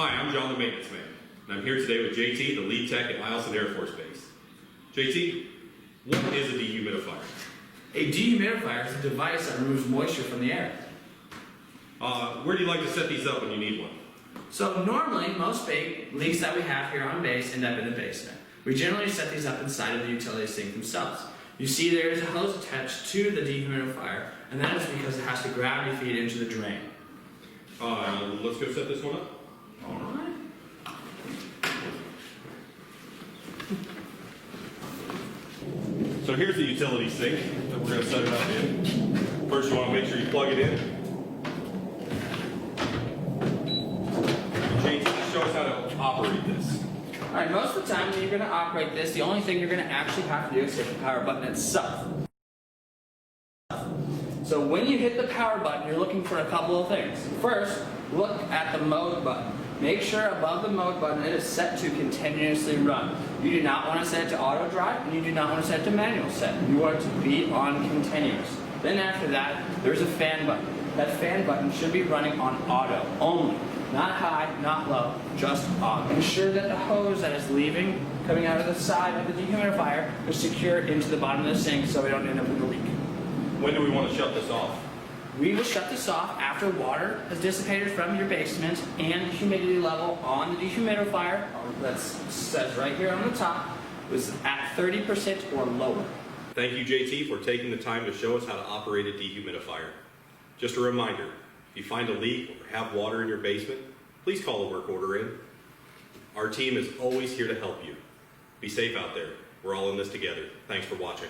Hi, I'm John the Maintenance Man, and I'm here today with JT, the lead tech at Eielson Air Force Base. JT, what is a dehumidifier? A dehumidifier is a device that removes moisture from the air. Where do you like to set these up when you need one? So normally, most leaks that we have here on base end up in the basement. We generally set these up inside of the utility sink themselves. You see there is a hose attached to the dehumidifier, and that is because it has to gravity feed into the drain. Let's go set this one up. Alright. So here's the utility sink that we're going to set it up in. First, you want to make sure you plug it in. JT, show us how to operate this. Alright, most of the time when you're going to operate this, the only thing you're going to actually have to do is hit the power button itself. So when you hit the power button, you're looking for a couple of things. First, look at the mode button. Make sure above the mode button it is set to continuously run. You do not want to set it to auto drive, and you do not want to set it to manual set. You want it to be on continuous. Then after that, there's a fan button. That fan button should be running on auto only. Not high, not low, just on. Ensure that the hose that is leaving, coming out of the side of the dehumidifier, is secured into the bottom of the sink so we don't end up with a leak. When do we want to shut this off? We will shut this off after water has dissipated from your basement and the humidity level on the dehumidifier, that says right here on the top, was at 30% or lower. Thank you, JT, for taking the time to show us how to operate a dehumidifier. Just a reminder, if you find a leak or have water in your basement, please call a work order in. Our team is always here to help you. Be safe out there. We're all in this together. Thanks for watching.